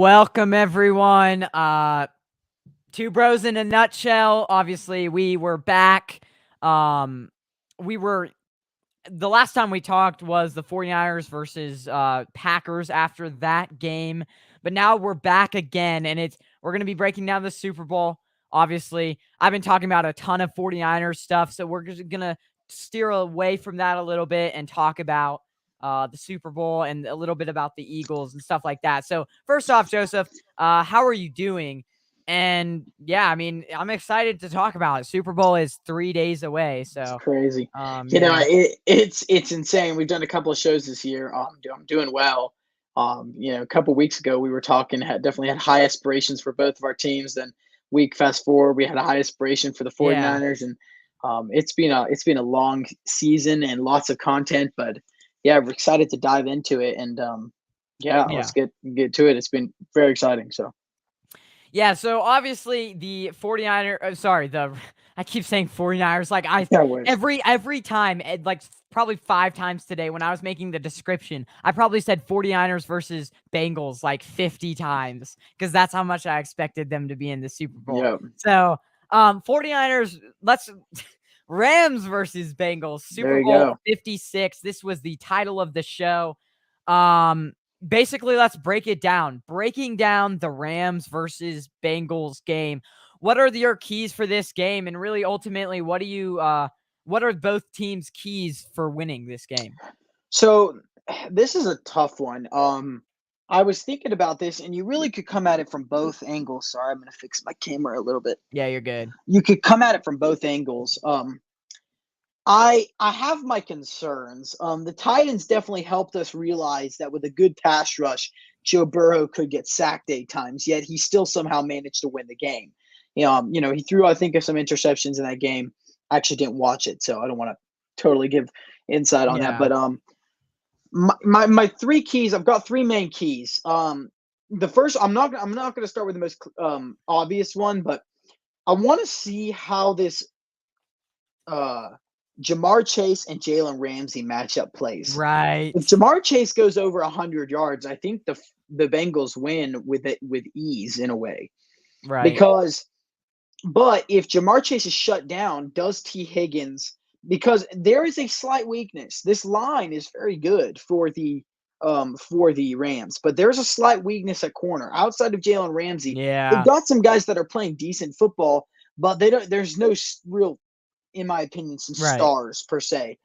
Welcome everyone. Two bros in a nutshell. Obviously, we were back. We were the last time we talked was the 49ers versus Packers after that game. But now we're back again, and we're going to be breaking down the Super Bowl. Obviously, I've been talking about a ton of 49ers stuff, so we're just going to steer away from that a little bit and talk about the Super Bowl and a little bit about the Eagles and stuff like that. So first off, Joseph, how are you doing? And yeah, I mean, I'm excited to talk about it. Super Bowl is 3 days away, It's so crazy. yeah. It's insane. We've done a couple of shows this year. I'm doing well. A couple of weeks ago we were talking, definitely had high aspirations for both of our teams. Then week fast forward, we had a high aspiration for the Yeah. 49ers, and it's been a long season and lots of content. But yeah, we're excited to dive into it, and yeah, Yeah. let's get to it. It's been very exciting. So Yeah, so obviously the 49er I keep saying 49ers like yeah, worse. every time like probably 5 times today when I was making the description, I probably said 49ers versus Bengals like 50 times cuz that's how much I expected them to be in the Super Bowl. Yeah, So, 49ers, let's Rams versus Bengals, there Super you Bowl go. 56. This was the title of the show. Um Basically, let's break it down. Breaking down the Rams versus Bengals game. What are your keys for this game? And really, ultimately, what are both teams' keys for winning this game? So this is a tough one. I was thinking about this, and you really could come at it from both angles. Sorry, I'm gonna fix my camera a little bit. Yeah, you're good. You could come at it from both angles. I have my concerns. The Titans definitely helped us realize that with a good pass rush, Joe Burrow could get sacked 8 times, yet he still somehow managed to win the game. He threw, I think, some interceptions in that game. I actually didn't watch it, so I don't want to totally give insight on that. Yeah. But my three keys. I've got three main keys. The first, I'm not going to start with the most obvious one, but I want to see how this uh Jamar Chase and Jalen Ramsey matchup plays. Right. If Jamar Chase goes over 100 yards, I think the Bengals win with ease in a way. Right. Because but if Jamar Chase is shut down, does T Higgins, because there is a slight weakness. This line is very good for the Rams, but there's a slight weakness at corner. Outside of Jalen Ramsey, they've Yeah. got some guys that are playing decent football, but they don't. There's no real, in my opinion, some Right. stars per se.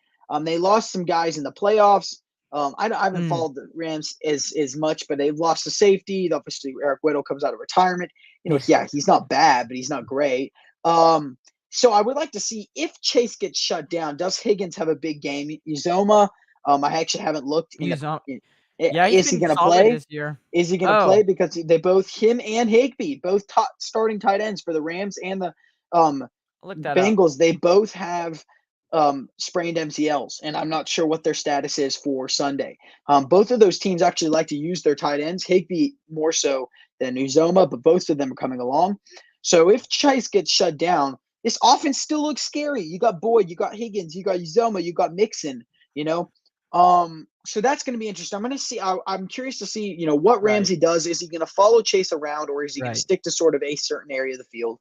They lost some guys in the playoffs. I haven't Mm. followed the Rams as much, but they've lost a safety. Obviously, Eric Weddle comes out of retirement. Yeah, he's not bad, but he's not great. Um, so I would like to see if Chase gets shut down. Does Higgins have a big game? Uzoma, I actually haven't looked in He's the. on. In, Yeah, he's is he been going to solid play? this year. Is he going to Oh, play? Because they both, him and Higbee, both top starting tight ends for the Rams and the um, look that up. Bengals, they both have sprained MCLs, and I'm not sure what their status is for Sunday. Both of those teams actually like to use their tight ends, Higbee more so than Uzoma, but both of them are coming along. So if Chase gets shut down, this offense still looks scary. You got Boyd, you got Higgins, you got Uzoma, you got Mixon, you know. So that's going to be interesting. I'm going to see. I'm curious to see, what Right. Ramsey does. Is he going to follow Chase around, or is he going to Right. stick to sort of a certain area of the field?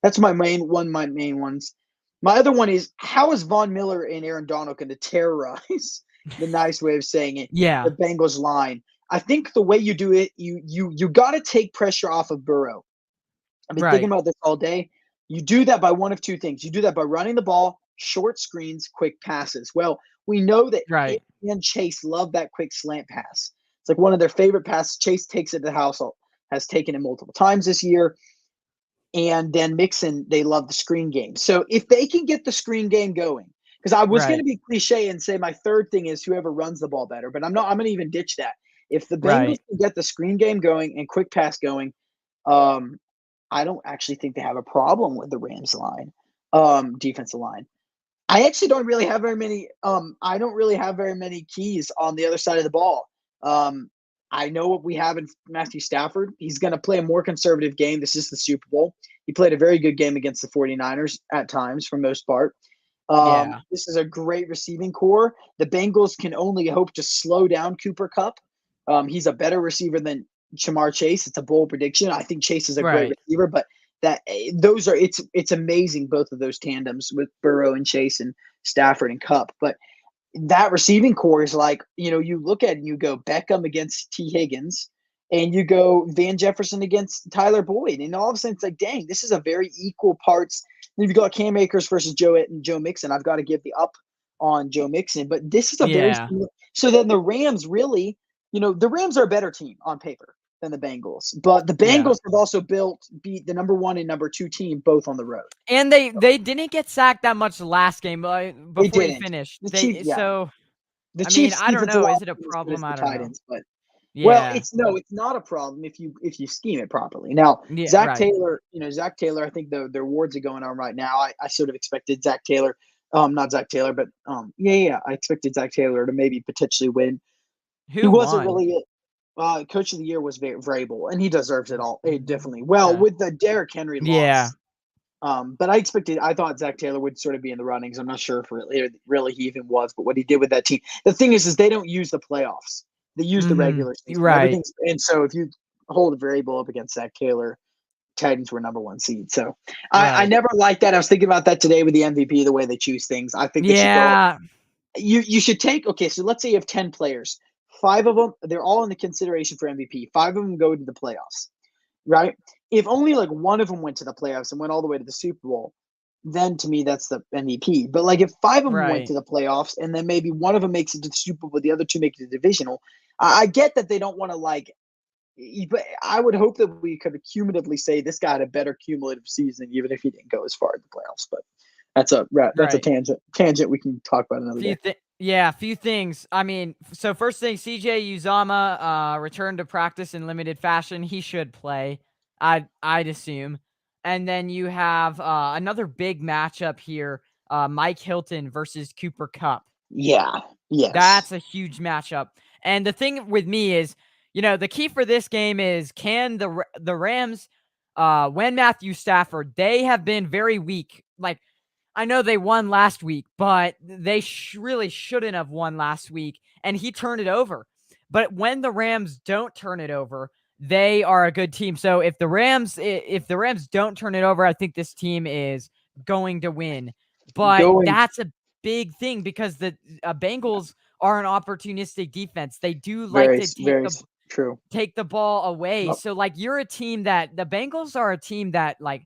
That's my main one. My main ones. My other one is, how is Von Miller and Aaron Donald going to terrorize the nice way of saying it, the Yeah. Bengals line? I think the way you do it, you got to take pressure off of Burrow. I've been thinking Right. about this all day. You do that by one of two things. You do that by running the ball, short screens, quick passes. Well, we know that Hill Right. and Chase love that quick slant pass. It's like one of their favorite passes. Chase takes it to the house, has taken it multiple times this year. And then Mixon, they love the screen game. So if they can get the screen game going, because I was going to Right. be cliche and say my third thing is whoever runs the ball better, but I'm not. I'm going to even ditch that. If the Bengals Right. can get the screen game going and quick pass going, um, I don't actually think they have a problem with the Rams line, defensive line. I actually don't really have very many. I don't really have very many keys on the other side of the ball. Um, I know what we have in Matthew Stafford. He's going to play a more conservative game. This is the Super Bowl. He played a very good game against the 49ers at times, for most part. Yeah. This is a great receiving core. The Bengals can only hope to slow down Cooper Kupp. He's a better receiver Jamar Chase. It's a bold prediction. I think Chase is a great Right. receiver, but those are it's amazing, both of those tandems with Burrow and Chase and Stafford and Cup. But that receiving core is like, you look at it and you go Beckham against T. Higgins, and you go Van Jefferson against Tyler Boyd. And all of a sudden it's like, dang, this is a very equal parts. You've got Cam Akers versus Joe Mixon. I've got to give the up on Joe Mixon, but this is a very Yeah. so then the Rams really, the Rams are a better team on paper than the Bengals, but the Yeah. Bengals have also beat the number 1 and number 2 team both on the road. And they didn't get sacked that much last game They before you didn't. finished. The Chiefs, They yeah. so The I mean, Chiefs' I don't defensive know. line Is it a is as good as problem? the I don't know. Titans, but Yeah. it's not a problem if you scheme it properly. Now, Yeah, Zach right. Taylor, I think their awards are going on right now. I sort of expected Zach Taylor, not Zach Taylor, but I expected Zach Taylor to maybe potentially win. He Who wasn't won? really Coach of the Year was Vrabel, and he deserves it all. Definitely. Well, Okay. with the Derrick Henry Yeah. loss, but I thought Zach Taylor would sort of be in the runnings. I'm not sure if really he even was, but what he did with that team. The thing is they don't use the playoffs. They use the regular season. Right. And so if you hold a variable up against Zach Taylor, Titans were number 1 seed. So I Right. never liked that. I was thinking about that today with the MVP, the way they choose things. I think they should go. Yeah. You should take, okay, so let's say you have 10 players. 5 of them, they're all in the consideration for MVP. 5 of them go to the playoffs, right? If only like one of them went to the playoffs and went all the way to the Super Bowl, then to me that's the MVP. But like if 5 of them went Right. to the playoffs and then maybe one of them makes it to the Super Bowl, the other 2 make it to the divisional, I get that they don't want to but I would hope that we could cumulatively say this guy had a better cumulative season, even if he didn't go as far in the playoffs. But that's a Right. tangent we can talk about another day. Few things. I mean, so first thing, CJ Uzama returned to practice in limited fashion. He should play, I'd assume. And then you have another big matchup here, Mike Hilton versus Cooper Kupp. Yeah. Yes. That's a huge matchup. And the thing with me is, the key for this game is, can the Rams, when Matthew Stafford, they have been very weak. Like, I know they won last week, but they really shouldn't have won last week, and he turned it over. But when the Rams don't turn it over, they are a good team. So if the Rams don't turn it over, I think this team is going to win. But Going that's a big thing because the Bengals are an opportunistic defense. They do like very, to very true. take the ball away. Yep. So like you're a team that the Bengals are a team that like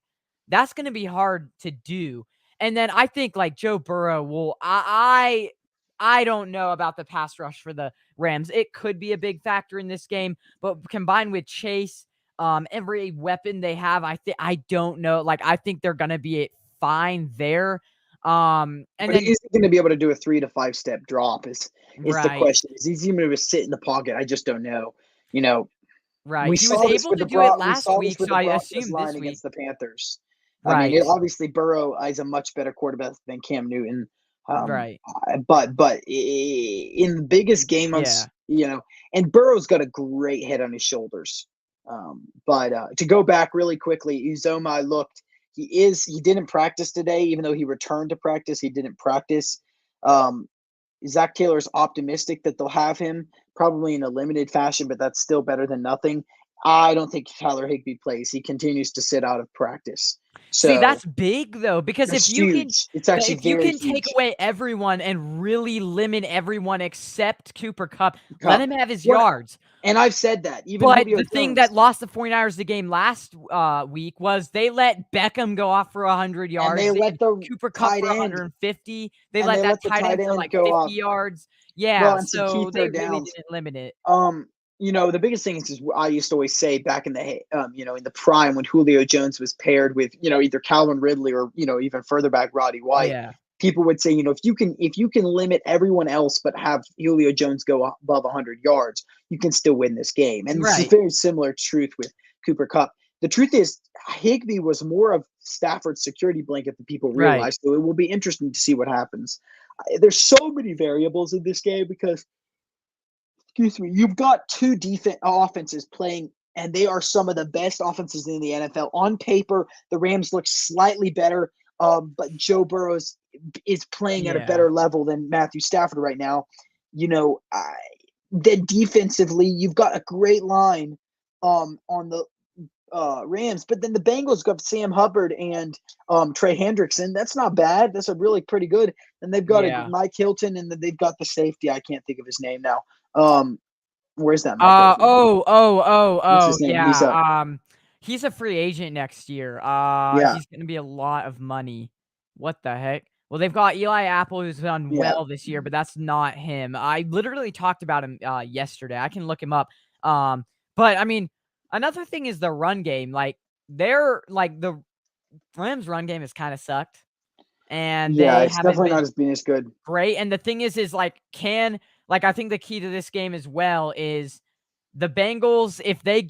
that's going to be hard to do. And then I think like Joe Burrow will I don't know about the pass rush for the Rams. It could be a big factor in this game, but combined with Chase, every weapon they have, I don't know. Like I think they're going to be fine there. And But then he's going to be able to do a 3 to 5 step drop is the right, question. Is he even going to sit in the pocket? I just don't know. You know, right. we He was saw this able with to the do it we last saw this week, with so the I Broncos assume line this week. against the Panthers. I mean, Right. obviously Burrow is a much better quarterback than Cam Newton. Right. But in the biggest game Yeah. and Burrow's got a great head on his shoulders. But to go back really quickly, Uzoma, I looked. He didn't practice today, even though he returned to practice. He didn't practice. Um, Zach Taylor's optimistic that they'll have him probably in a limited fashion, but that's still better than nothing. I don't think Tyler Higbee plays. He continues to sit out of practice. See, So that's big though, because it's huge. It's actually if you very can take huge. away everyone and really limit everyone except Cooper Kupp, let Cup. him have his What? yards. And I've said that. Even But Julio the thing Jones. that lost the 49ers the game last week was they let Beckham go off for 100 And they yards. They let had the Cooper Kupp tight for end 150. They and let they that let the tight tight end for end like go 50 up. yards. Well, Yeah, and some key so they third really downs. didn't limit it. The biggest thing is I used to always say back in the in the prime when Julio Jones was paired with either Calvin Ridley or even further back Roddy White. Yeah. People would say if you can limit everyone else but have Julio Jones go above 100 yards, you can still win this game. And it's a Right. very similar truth with Cooper Kupp. The truth is Higbee was more of Stafford's security blanket than people Right. realize. So it will be interesting to see what happens. There's so many variables in this game because excuse me, you've got two defense offenses playing, and they are some of the best offenses in the NFL. On paper, the Rams look slightly better, but Joe Burrow is playing at a Yeah. better level than Matthew Stafford right now. Then defensively, you've got a great line on the Rams, but then the Bengals got Sam Hubbard and Trey Hendrickson. That's not bad. That's a really pretty good. And they've got a Yeah. Mike Hilton, and then they've got the safety. I can't think of his name now. Where's that Mike Hilton? What's his name? He's Yeah. He's a free agent next year. yeah, He's gonna be a lot of money. What the heck? Well, they've got Eli Apple, who's done yeah, well this year, but that's not him. I literally talked about him yesterday. I can look him up. But I mean, another thing is the run game. Like the Rams' run game has kind of sucked, and yeah. they It's haven't definitely been not as being as good. great. And the thing is like I think the key to this game as well is the Bengals, if they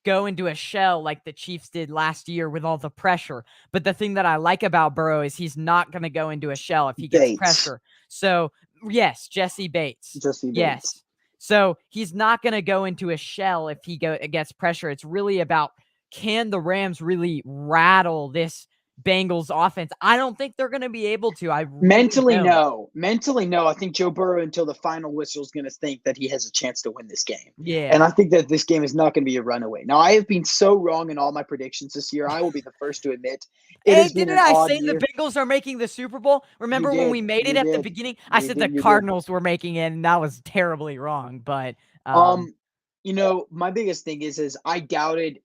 go into a shell like the Chiefs did last year with all the pressure. But the thing that I like about Burrow is he's not going to go into a shell if he gets Bates, pressure. So, yes, Jesse Bates. Jesse Bates. Yes. So, he's not going to go into a shell if he gets pressure. It's really about, can the Rams really rattle this Bengals offense? I don't think they're going to be able to. I really Mentally, don't. no. Mentally, no. I think Joe Burrow, until the final whistle, is going to think that he has a chance to win this game. And Yeah. I think that this game is not going to be a runaway. Now, I have been so wrong in all my predictions this year. I will be the first to admit it Hey, has been didn't an I odd say the year. Bengals are making the Super Bowl? You Remember when we did. made it You at the did. beginning? I said the You did. Cardinals were making it, and that was terribly wrong. But um, My biggest thing is I doubted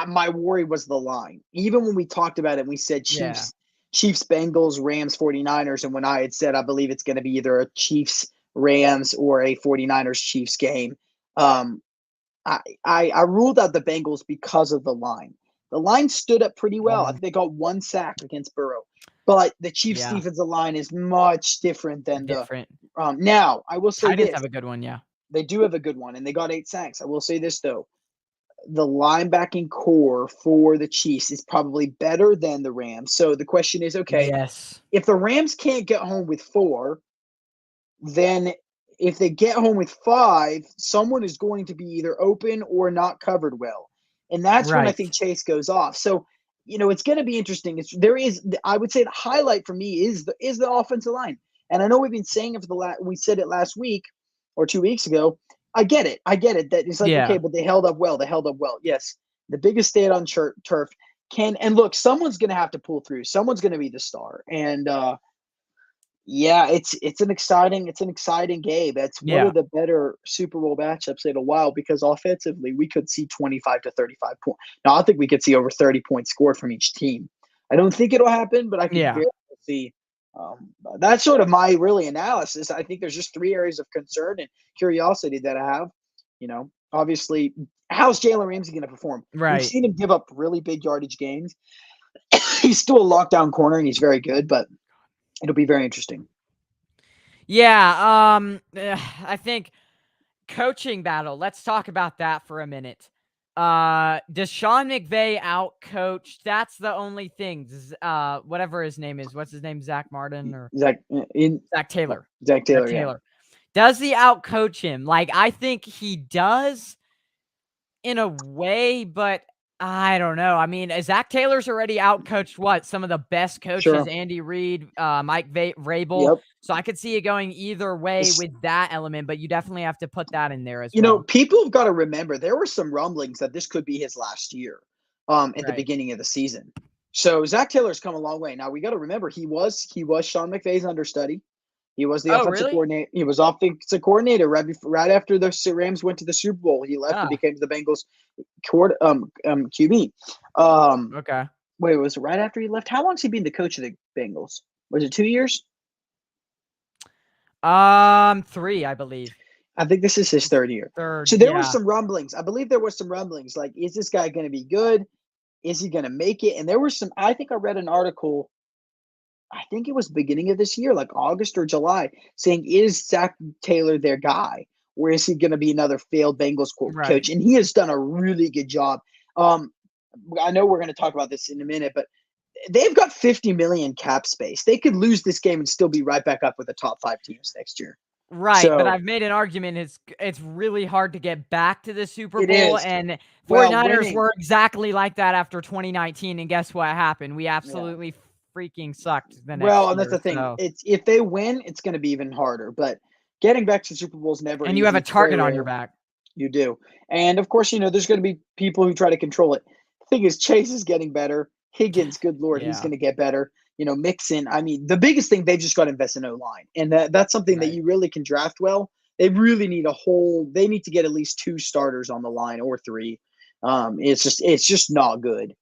my worry was the line. Even when we talked about it, we said yeah, Chiefs, Bengals, Rams, 49ers. And when I had said, I believe it's going to be either a Chiefs, Rams or a 49ers Chiefs game. Um, I ruled out the Bengals because of the line. The line stood up pretty well. I think they got one sack against Burrow, but the Chiefs yeah, defensive line is much different than the, different. now I will say Titans this. have a good one. Yeah, They do have a good one, and they got 8 sacks. I will say this, though. The linebacking core for the Chiefs is probably better than the Rams. So the question is, okay, yes, if the Rams can't get home with 4, then if they get home with 5, someone is going to be either open or not covered well. And that's when I think right. Chase goes off. So, it's going to be interesting. I would say the highlight for me is the offensive line. And I know we've been saying it we said it last week or 2 weeks ago. I get it. That it's like, okay, Yeah, but they held up well. Yes. The biggest state on turf and look, someone's going to have to pull through. Someone's going to be the star. And, yeah, it's an exciting game. It's one yeah, of the better Super Bowl matchups in a while because offensively we could see 25 to 35 points. Now I think we could see over 30 points scored from each team. I don't think it'll happen, but I could yeah, very well see. That's sort of my really analysis. I think there's just 3 areas of concern and curiosity that I have. Obviously, how's Jalen Ramsey going to perform? We've right. seen him give up really big yardage games. He's still a lockdown corner and he's very good, but it'll be very interesting. Yeah, I think coaching battle. Let's talk about that for a minute. Does Sean McVay outcoach? That's the only thing. Whatever his name is. What's his name? Zach Martin or Zach in Zach Taylor? Zach Zach Taylor, yeah. Taylor. Does he outcoach him? Like, I think he does in a way, but I don't know. I mean, Zach Taylor's already outcoached some of the best coaches, Sure. Andy Reid, Mike Vrabel. Yep. So I could see it going either way It's, with that element, but you definitely have to put that in there as well. people have got to remember there were some rumblings that this could be his last year at the Right. beginning of the season. So Zach Taylor's come a long way. Now we got to remember he was Sean McVay's understudy. He was the Oh, offensive really? coordinator. He was offensive coordinator right after the Rams went to the Super Bowl. He left and Ah, became the Bengals QB. okay. Wait, was it right after he left? How long has he been the coach of the Bengals? Was it 2 years? 3, I believe. I think this is his 3rd year. Third, So there were yeah. some rumblings. I believe there were some rumblings. Like, is this guy going to be good? Is he going to make it? And there were some. I think I read an article. I think it was beginning of this year, like August or July, saying, "Is Zach Taylor their guy, or is he going to be another failed Bengals Right. coach?" And he has done a really good job. I know we're going to talk about this in a minute, but they've got 50 million cap space. They could lose this game and still be right back up with the top 5 teams next year. Right, but So I've made an argument it's really hard to get back to the Super it Bowl, is. and Well, 49ers winning. were exactly like that after 2019, and guess what happened? We Yeah. absolutely freaking sucked the Well, next and that's year, the thing. so It's if they win, it's going to be even harder. But getting back to Super Bowl is never and you have easy. a It's very target on your rare. back. You do. And of course, there's going to be people who try to control it. The thing is, Chase is getting better. Higgins, good Lord, he's Yeah. going to get better. Mixon, I mean, the biggest thing, they've just got to invest in O-line. And that's something that Right. you really can draft well. They really need they need to get at least 2 starters on the line or 3. It's just not good.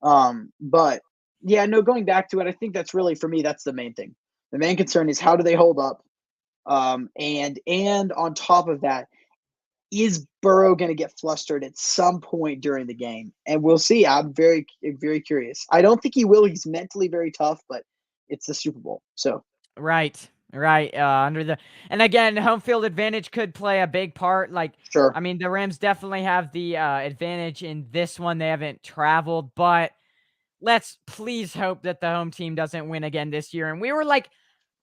But yeah, no, going back to it, I think that's really, for me, that's the main thing. The main concern is how do they hold up? And on top of that, is Burrow going to get flustered at some point during the game? And we'll see. I'm very, very curious. I don't think he will. He's mentally very tough, but it's the Super Bowl. So, Right. Right. And again, home field advantage could play a big part. Like, sure. I mean, the Rams definitely have the advantage in this one. They haven't traveled, but let's please hope that the home team doesn't win again this year. And we were like,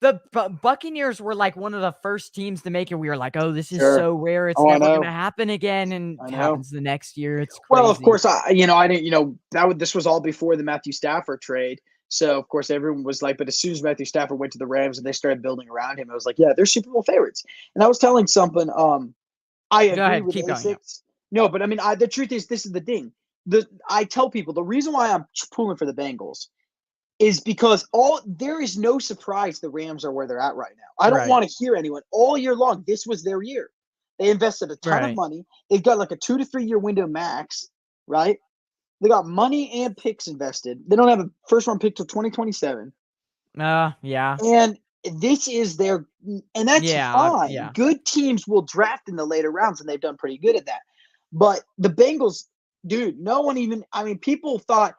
the Buccaneers were like one of the first teams to make it. We were like, oh, this is Sure. so rare. It's Oh, I never going to know. happen again. And I it know. happens the next year. It's Well, of crazy. course, I didn't, this was all before the Matthew Stafford trade. So, of course, everyone was like, but as soon as Matthew Stafford went to the Rams and they started building around him, I was like, yeah, they're Super Bowl favorites. And I was telling something, I Go agree ahead. with Keep going. Yeah. Asics. No, but I mean, the truth is, this is the thing. I tell people the reason why I'm pulling for the Bengals is because there is no surprise the Rams are where they're at right now. I don't Right. want to hear anyone all year long. This was their year. They invested a ton of Right. money. They've got like a 2 to 3 year window max, right? They got money and picks invested. They don't have a first round pick till 2027. Yeah. And this is and that's Yeah. fine. Yeah. Good teams will draft in the later rounds, and they've done pretty good at that. But the Bengals, dude, no one even, I mean, people thought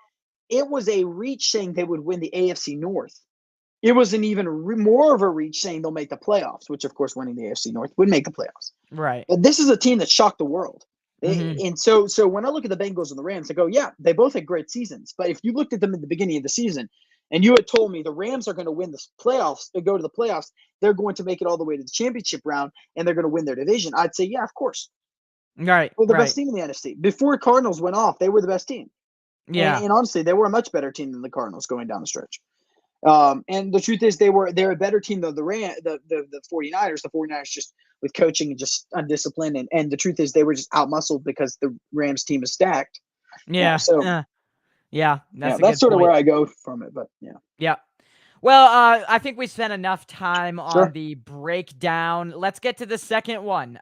it was a reach saying they would win the AFC North. It was an even more of a reach saying they'll make the playoffs, which, of course, winning the AFC North would make the playoffs. Right. But this is a team that shocked the world. Mm-hmm. And so when I look at the Bengals and the Rams, I go, yeah, they both had great seasons. But if you looked at them at the beginning of the season and you had told me the Rams are going to win the playoffs, to go to the playoffs, they're going to make it all the way to the championship round, and they're going to win their division, I'd say, yeah, of course. Right. They're the best Right. team in the NFC. Before Cardinals went off, they were the best team. Yeah. And honestly, they were a much better team than the Cardinals going down the stretch. And the truth is, they're a better team than the 49ers. The 49ers just with coaching and just undisciplined. And the truth is, they were just outmuscled because the Rams team is stacked. Yeah. So Yeah. yeah, That's a that's good sort of where point. I go from it. But yeah, Yeah. Well, I think we spent enough time on sure. the breakdown. Let's get to the second one.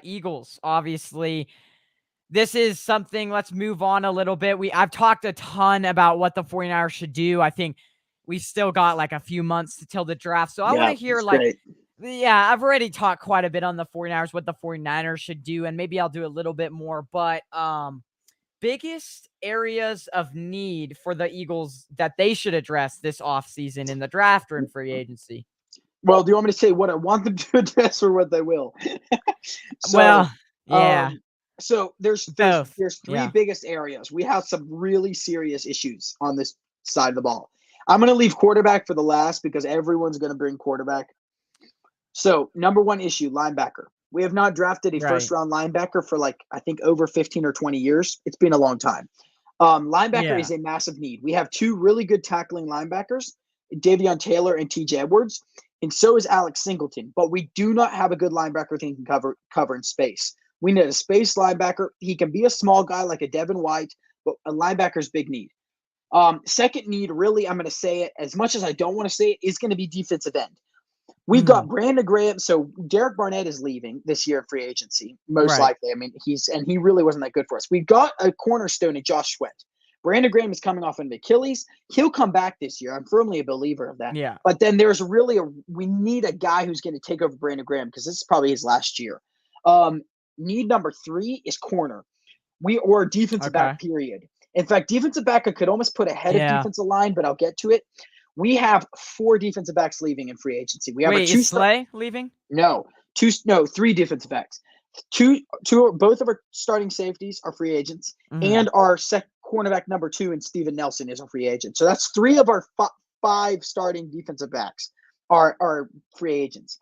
Eagles, obviously. This is something, let's move on a little bit. I've talked a ton about what the 49ers should do. I think we still got like a few months till the draft. So I want Yeah, to hear it's great. yeah, I've already talked quite a bit on the 49ers, what the 49ers should do, and maybe I'll do a little bit more, but biggest areas of need for the Eagles that they should address this offseason in the draft or in free agency? Well, do you want me to say what I want them to address or what they will? So, Well, yeah, um, so both. there's 3 Yeah. biggest areas. We have some really serious issues on this side of the ball. I'm going to leave quarterback for the last because everyone's going to bring quarterback. So, number 1 issue, linebacker. We have not drafted a first Right. round linebacker for I think over 15 or 20 years. It's been a long time. Linebacker Yeah. is a massive need. We have 2 really good tackling linebackers, Davion Taylor and TJ Edwards, and so is Alex Singleton. But we do not have a good linebacker that can cover in space. We need a space linebacker. He can be a small guy like a Devin White, but a linebacker's big need. Second need, really, I'm going to say it as much as I don't want to say it, is going to be defensive end. We've Mhm. got Brandon Graham. So Derek Barnett is leaving this year in free agency, most Right. likely. I mean, he really wasn't that good for us. We've got a cornerstone in Josh Sweat. Brandon Graham is coming off an Achilles. He'll come back this year. I'm firmly a believer of that. Yeah. But then there's we need a guy who's going to take over Brandon Graham because this is probably his last year. Need number 3 is corner. Or defensive Okay. back, period. In fact, defensive back I could almost put ahead of Yeah. defensive line, but I'll get to it. We have 4 defensive backs leaving in free agency. We have our Wait, 2 is Slay leaving? no, 3 defensive backs. Both of our starting safeties are free agents, Mhm. and our cornerback number 2 and Steven Nelson is a free agent. So that's 3 of our 5 starting defensive backs are free agents.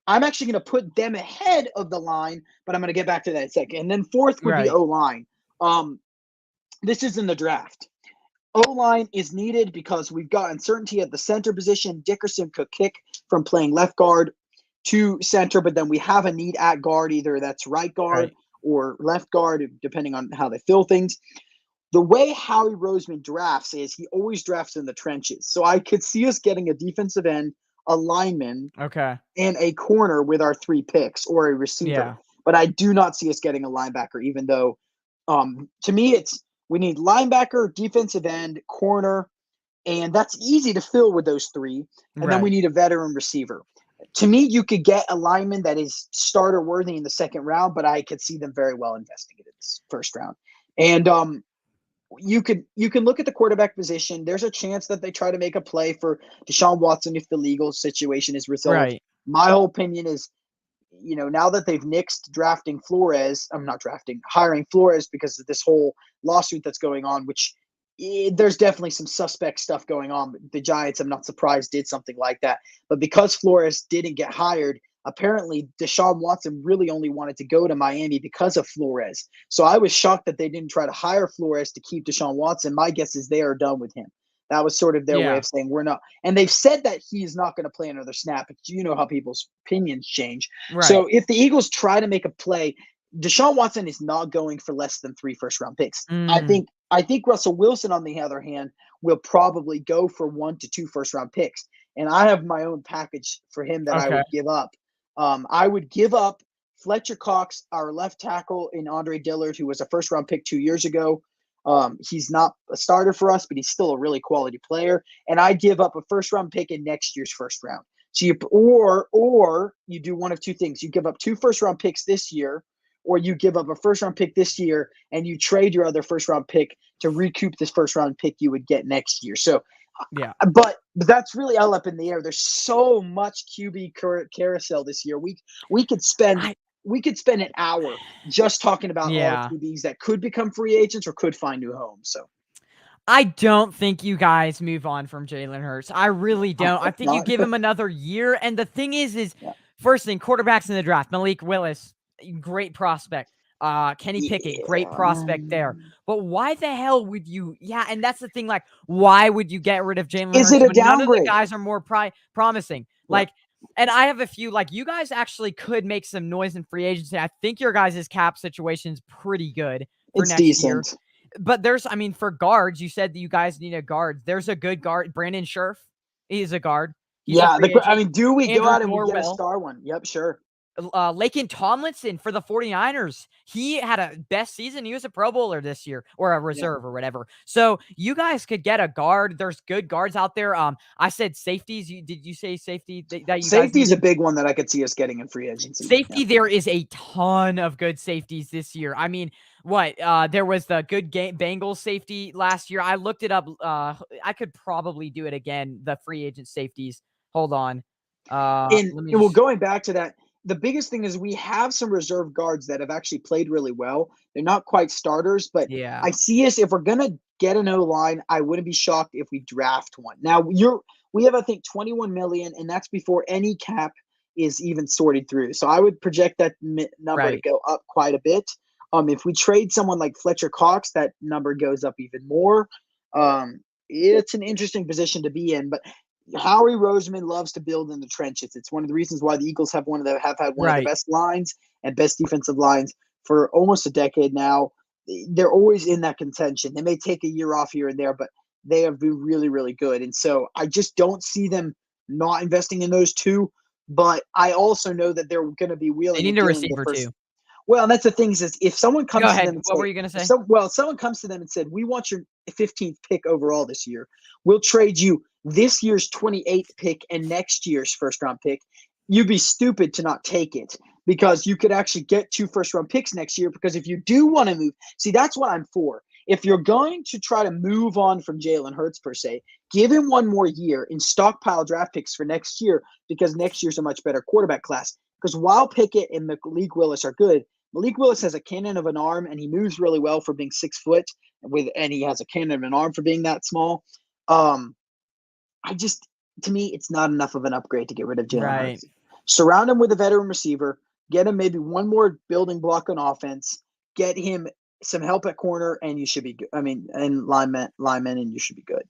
I'm actually going to put them ahead of the line, but I'm going to get back to that in a second. And then fourth would be Right. O-line. This is in the draft. O-line is needed because we've got uncertainty at the center position. Dickerson could kick from playing left guard. two center, but then we have a need at guard, either that's right guard Right. or left guard, depending on how they fill things. The way Howie Roseman drafts is he always drafts in the trenches. So I could see us getting a defensive end, a lineman, Okay. and a corner with our 3 picks, or a receiver. Yeah. But I do not see us getting a linebacker, even though to me it's we need linebacker, defensive end, corner, and that's easy to fill with those 3. And then we Right. need a veteran receiver. To me, you could get a lineman that is starter worthy in the second round, but I could see them very well investing it in this first round. And you can look at the quarterback position. There's a chance that they try to make a play for Deshaun Watson if the legal situation is resolved. Right. My whole opinion is, now that they've nixed drafting Flores, I'm not drafting, hiring Flores because of this whole lawsuit that's going on, which there's definitely some suspect stuff going on. The Giants, I'm not surprised, did something like that. But because Flores didn't get hired, apparently Deshaun Watson really only wanted to go to Miami because of Flores. So I was shocked that they didn't try to hire Flores to keep Deshaun Watson. My guess is they are done with him. That was sort of their way Yeah. of saying we're not. And they've said that he's not going to play another snap. But you know how people's opinions change. Right. So if the Eagles try to make a play, Deshaun Watson is not going for less than 3 first-round picks. Mm. I think Russell Wilson, on the other hand, will probably go for 1 to 2 first-round picks. And I have my own package for him that I Okay. would give up. I would give up Fletcher Cox, our left tackle, and Andre Dillard, who was a first-round pick 2 years ago. He's not a starter for us, but he's still a really quality player. And I give up a first-round pick in next year's first round. So or you do one of two things. You give up 2 first-round picks this year, or you give up a first-round pick this year and you trade your other first-round pick to recoup this first-round pick you would get next year. So, Yeah. but that's really all up in the air. There's so much QB carousel this year. We could spend I an hour just talking about all Yeah. the QBs that could become free agents or could find new homes. So I don't think you guys move on from Jalen Hurts. I really I don't. I hope think you not. give him another year. And the thing is Yeah. first thing, quarterbacks in the draft. Malik Willis, great prospect. Kenny Pickett, great Yeah. prospect there. But why the hell would you? Yeah, and that's the thing. Like, why would you get rid of Jalen Is Hurts it a when none of the downgrade? guys are more promising? Yeah. Like, and I have a few. Like, you guys actually could make some noise in free agency. I think your guys' cap situation is pretty good for It's next year. decent. But for guards, you said that you guys need a guard. There's a good guard, Brandon Scherf. He's a guard. He's a Yeah. free agent. Do we go Andrew out and we get a Norwell, star one? Yep, sure. Laken Tomlinson for the 49ers. He had a best season. He was a Pro Bowler this year, or a Yeah. reserve or whatever. So you guys could get a guard. There's good guards out there. I said safeties. Did you say safety that you guys Safety is a needed? big one that I could see us getting in free agency. Yeah. Safety, there is a ton of good safeties this year. I mean, there was the good Bengals safety last year. I looked it up. I could probably do it again. The free agent safeties. Hold on. And Let me well, just. going back to that, the biggest thing is we have some reserve guards that have actually played really well. They're not quite starters, but Yeah. I see us if we're gonna get an O line, I wouldn't be shocked if we draft one. Now we have I think 21 million, and that's before any cap is even sorted through. So I would project that number to Right. go up quite a bit. If we trade someone like Fletcher Cox, that number goes up even more. It's an interesting position to be in, but Howie Roseman loves to build in the trenches. It's one of the reasons why the Eagles have had one of the Right. best lines and best defensive lines for almost a decade now. They're always in that contention. They may take a year off here and there, but they have been really, really good. And so I just don't see them not investing in those two. But I also know that they're going to be They wheeling and need a dealing the receiver first. too. Well, and that's the thing is if someone Go comes to them ahead. and What were say, you gonna say? someone comes to them and said, we want your 15th pick overall this year. We'll trade you this year's 28th pick and next year's first round pick. You'd be stupid to not take it because you could actually get 2 first round picks next year. Because if you do want to move, see, that's what I'm for. If you're going to try to move on from Jalen Hurts per se, give him one more year and stockpile draft picks for next year because next year's a much better quarterback class. Because while Pickett and Malik Willis are good, Malik Willis has a cannon of an arm and he moves really well for being 6 foot and he has a cannon of an arm for being that small. To me, it's not enough of an upgrade to get rid of Jalen Right. Hurts. Surround him with a veteran receiver, get him maybe one more building block on offense, get him some help at corner, and you should be good. I mean, and linemen, and you should be good.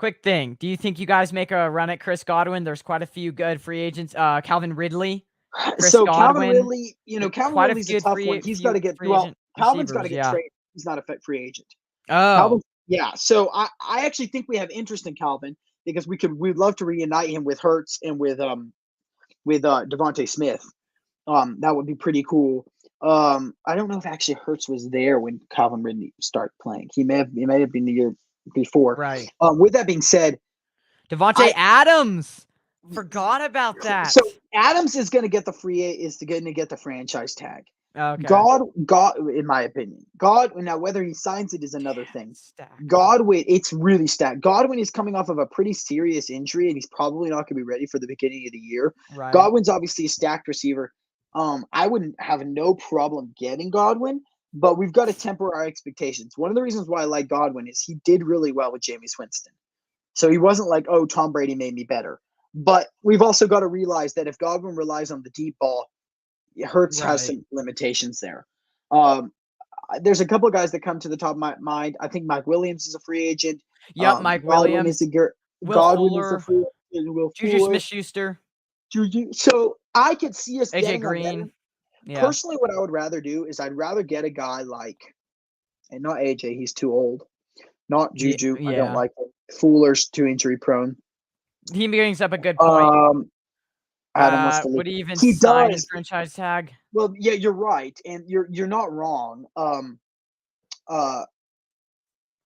Quick thing. Do you think you guys make a run at Chris Godwin? There's quite a few good free agents. Calvin Ridley, Chris So Calvin Godwin, Ridley, Calvin quite a Ridley's a good tough one. He's got to get free agent Calvin's got to receivers. get Yeah. traded. He's not a free agent. Oh, Calvin, yeah. So I actually think we have interest in Calvin because we'd love to reunite him with Hurts and with Devontae Smith. That would be pretty cool. I don't know if actually Hurts was there when Calvin Ridley started playing. He may have been the year before. right. With that being said, Devontae Adams. Forgot about that. So Adams is going to get the franchise tag. Okay. God, in my opinion, now whether he signs it is another thing. Stacked. Godwin, it's really stacked. Godwin is coming off of a pretty serious injury, and he's probably not going to be ready for the beginning of the year. Right. Godwin's obviously a stacked receiver. I wouldn't have no problem getting Godwin, but we've got to temper our expectations. One of the reasons why I like Godwin is he did really well with Jameis Winston. So he wasn't like, oh, Tom Brady made me better. But we've also got to realize that if Godwin relies on the deep ball, Hurts has some limitations there. There's a couple of guys that come to the top of my mind. I think Mike Williams is a free agent. Yep, Mike Williams. Godwin is a free agent. Will Juju Fuller. Smith-Schuster. So I could see us AJ getting Green. Yeah. Personally, what I would rather do is I'd rather get a guy like, and not AJ, he's too old. Not Juju. Yeah. I don't like him. Fuller's too injury prone. He brings up a good point. Adam wants to would he even sign his franchise tag? Well, yeah, you're right, and you're not wrong.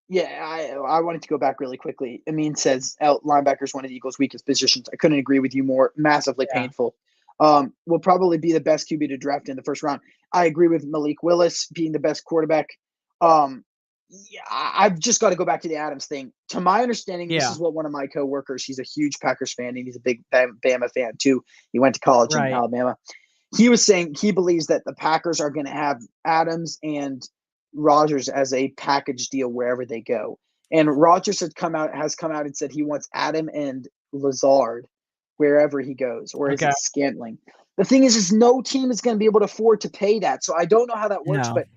Yeah, I wanted to go back really quickly. Amin says linebacker is one of the Eagles' weakest positions. I couldn't agree with you more. Massively painful. Will probably be the best QB to draft in the first round. I agree with Malik Willis being the best quarterback. Yeah, I've just got to go back to the Adams thing. To my understanding, this is what one of my coworkers, he's a huge Packers fan, and he's a big Bama fan too. He went to college in Alabama. He was saying he believes that the Packers are going to have Adams and Rodgers as a package deal wherever they go. And Rodgers has come out and said he wants Adam and Lazard wherever he goes, or is it Scantling? The thing is no team is going to be able to afford to pay that. So I don't know how that works, but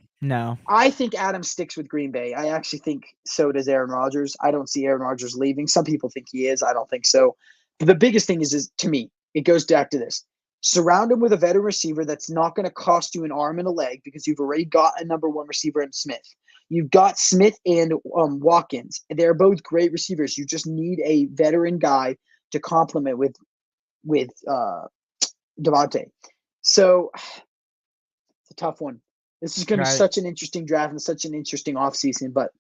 I think Adams sticks with Green Bay. I actually think so does Aaron Rodgers. I don't see Aaron Rodgers leaving. Some people think he is. I don't think so. But the biggest thing is to me, it goes back to this. Surround him with a veteran receiver that's not going to cost you an arm and a leg because you've already got a number one receiver in Smith. You've got Smith and Watkins. They're both great receivers. You just need a veteran guy to complement with Devontae. So it's a tough one. This is going to be such an interesting draft and such an interesting offseason. But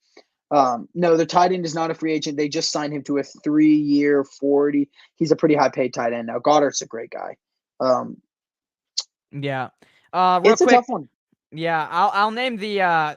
no, the tight end is not a free agent. They just signed him to a 3-year, 40. He's a pretty high-paid tight end. Now, Goddard's a great guy. Real it's quick, a tough one. Yeah, I'll name the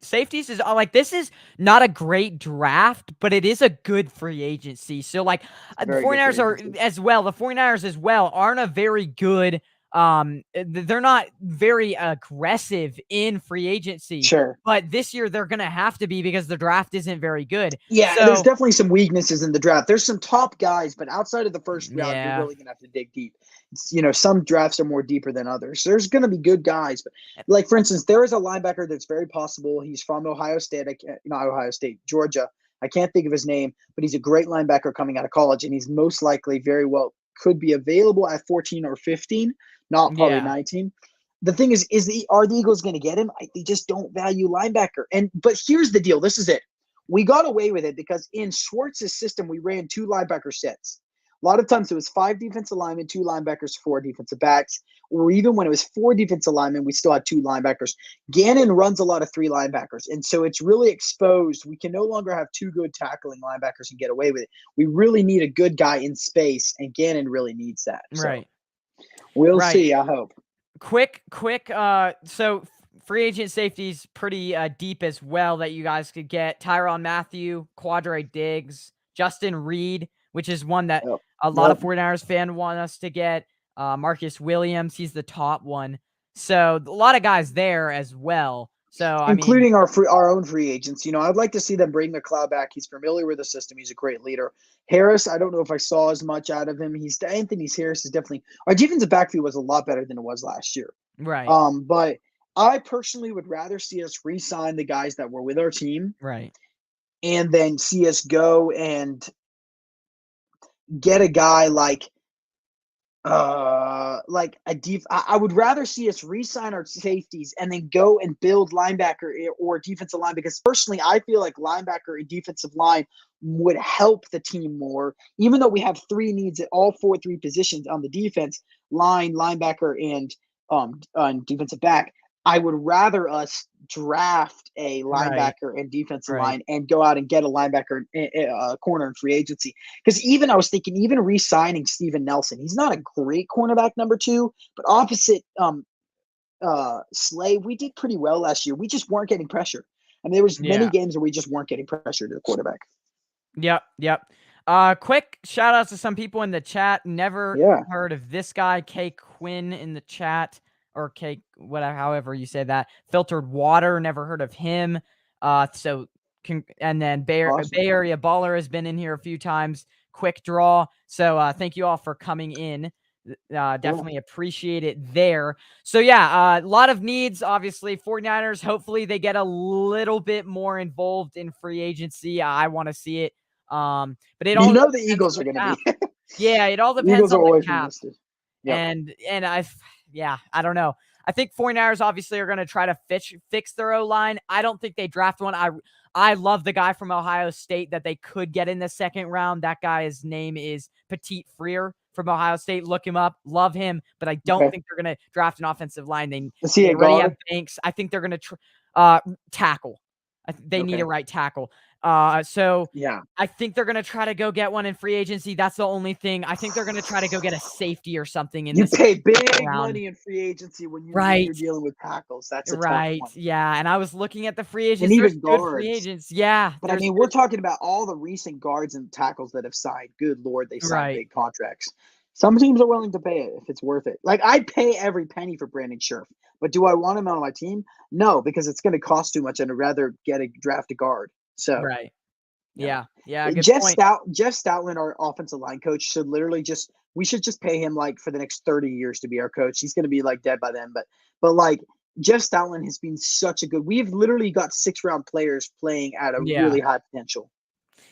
safeties is this is not a great draft, but it is a good free agency. So the 49ers are as well. The 49ers as well aren't a very good. They're not very aggressive in free agency. Sure. But this year they're going to have to be because the draft isn't very good. Yeah, there's definitely some weaknesses in the draft. There's some top guys, but outside of the first round, you're really going to have to dig deep. It's, some drafts are more deeper than others. There's going to be good guys. But for instance, there is a linebacker that's very possible. He's from Ohio State, Georgia. I can't think of his name, but he's a great linebacker coming out of college, and he's most likely very well could be available at 14 or 15. Not probably 19. The thing is are the Eagles going to get him? They just don't value linebacker. But here's the deal. This is it. We got away with it because in Schwartz's system, we ran 2 linebacker sets. A lot of times it was 5 defensive linemen, 2 linebackers, 4 defensive backs. Or even when it was 4 defensive linemen, we still had 2 linebackers. Gannon runs a lot of 3 linebackers. And so it's really exposed. We can no longer have 2 good tackling linebackers and get away with it. We really need a good guy in space, and Gannon really needs that. So we'll see, I hope. Quick. So free agent safeties pretty deep as well that you guys could get. Tyrann Mathieu, Quadre Diggs, Justin Reed, which is one that a lot of 49ers fans want us to get. Marcus Williams, he's the top one. So a lot of guys there as well. So including our own free agents. I'd like to see them bring McLeod back. He's familiar with the system. He's a great leader. Harris, I don't know if I saw as much out of him. Anthony Harris is definitely our defensive backfield was a lot better than it was last year. Right. But I personally would rather see us re-sign the guys that were with our team. Right. and then see us go and get a guy like I would rather see us re-sign our safeties and then go and build linebacker or defensive line, because personally I feel like linebacker and defensive line would help the team more, even though we have three needs at all three positions on the defense line, linebacker, and defensive back. I would rather us draft a Right. linebacker and defensive Right. line and go out and get a linebacker corner in free agency. Because even I was thinking, even re-signing Steven Nelson, he's not a great cornerback number two, but opposite Slay, we did pretty well last year. We just weren't getting pressure. I mean, there was many Yeah. games where we just weren't getting pressure to the quarterback. Yep. Yep. Quick shout outs to some people in the chat. Never Yeah. heard of this guy, K Quinn in the chat, or K whatever, however you say that. Filtered Water, never heard of him. And then Awesome. Bay Area Baller has been in here a few times. Quick Draw. So thank you all for coming in. Definitely appreciate it there. So yeah, a lot of needs, obviously. 49ers, hopefully they get a little bit more involved in free agency. I want to see it. But it all You know the depends on Eagles the are going to cap. be. Yeah, it all The depends Eagles on are the always cap. listed. Yep. And I don't know. I think 49ers obviously are going to try to fix their O-line. I don't think they draft one. I love the guy from Ohio State that they could get in the second round. That guy's name is Petit Freer from Ohio State. Look him up. Love him, but I don't think they're going to draft an offensive line. Is he They a already have guard? Banks. I think they're going to tackle. They need a right tackle. So Yeah. I think they're going to try to go get one in free agency. That's the only thing. I think they're going to try to go get a safety or something in You this pay big round. money in free agency when you're Right. dealing with tackles. That's a tough Right. one. Yeah. And I was looking at the free And agents. There's even good free guards. agents. Yeah. But I mean, we're talking about all the recent guards and tackles that have signed. Good Lord, they signed big contracts. Some teams are willing to pay it if it's worth it. Like, I'd pay every penny for Brandon Scherf, but do I want him on my team? No, because it's going to cost too much, and I'd rather draft a guard. So, Right. yeah. Yeah. Good Jeff point. Stoutland, our offensive line coach, should literally we should just pay him like for the next 30 years to be our coach. He's going to be like dead by then, but like Jeff Stoutland has been such a good. We've literally got 6-round players playing at a really high potential.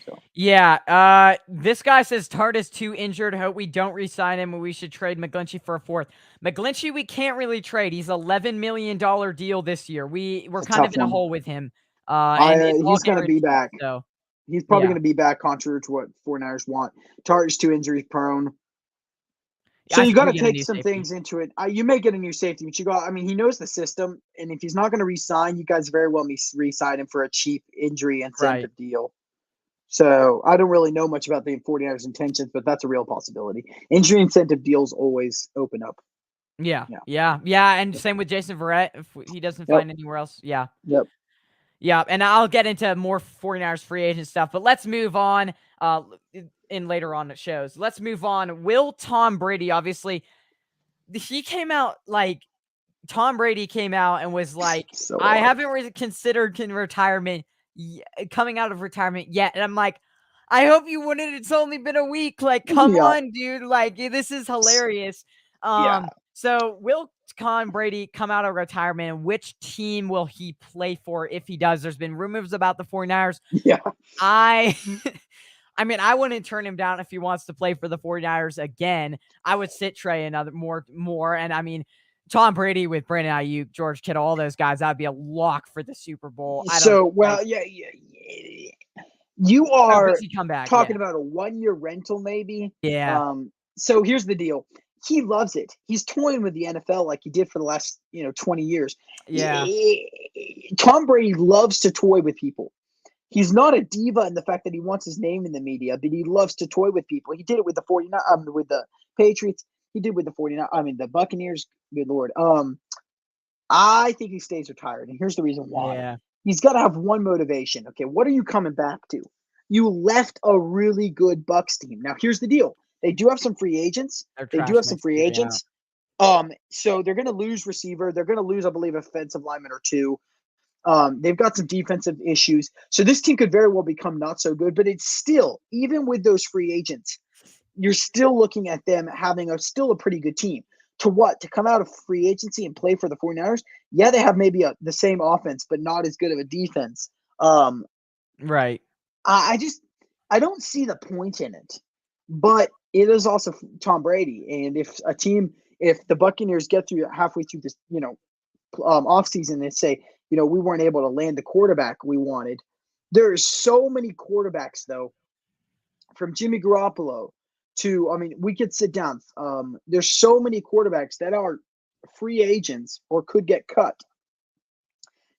So. Yeah. This guy says Tart is too injured. Hope we don't re-sign him, and we should trade McGlinchey for a fourth. McGlinchey, we can't really trade. He's $11 million deal this year. We're kind of in a hole with him. And it's all He's going to be guaranteed. back. So he's probably going to be back, contrary to what 49ers want. Tart is too injury prone. So you got to take some things into it. You may get a new safety, but I mean, he knows the system, and if he's not going to re-sign, you guys very well may re-sign him for a cheap injury incentive deal. So I don't really know much about the 49ers' intentions, but that's a real possibility. Injury incentive deals always open up. Yeah. And same with Jason Verrett if he doesn't find anywhere else. Yeah. Yeah, and I'll get into more 49ers free agent stuff, but let's move on in later on the shows. Let's move on. Will Tom Brady, obviously, Tom Brady came out and was like, I haven't considered retirement, coming out of retirement yet. And I'm like, I hope you wouldn't. It's only been a week. Like, come on, dude. Like, this is hilarious. So will Tom Brady come out of retirement, and which team will he play for if he does? There's been rumors about the 49ers. Yeah. I mean, I wouldn't turn him down if he wants to play for the 49ers again. I would sit Trey another more. And I mean, Tom Brady with Brandon Ayuk, George Kittle, all those guys, that'd be a lock for the Super Bowl. You are come back, talking about a 1-year rental, maybe. Yeah. So here's the deal. He loves it. He's toying with the NFL like he did for the last 20 years. Yeah. Tom Brady loves to toy with people. He's not a diva in the fact that he wants his name in the media, but he loves to toy with people. He did it with the 49, with the Patriots. He did with the 49. I mean, the Buccaneers. Good Lord. I think he stays retired, and here's the reason why. Yeah. He's got to have one motivation. Okay, what are you coming back to? You left a really good Bucs team. Now, here's the deal. They do have some free agents. So they're going to lose receiver. They're going to lose, I believe, offensive lineman or two. They've got some defensive issues. So this team could very well become not so good, but it's still, even with those free agents, you're still looking at them having still a pretty good team. To come out of free agency and play for the 49ers? Yeah, they have maybe the same offense, but not as good of a defense. Right. I don't see the point in it, but it is also Tom Brady. And if the Buccaneers get through halfway through this, offseason and say, we weren't able to land the quarterback we wanted, there are so many quarterbacks though, from Jimmy Garoppolo to, I mean, we could sit down. There's so many quarterbacks that are free agents or could get cut.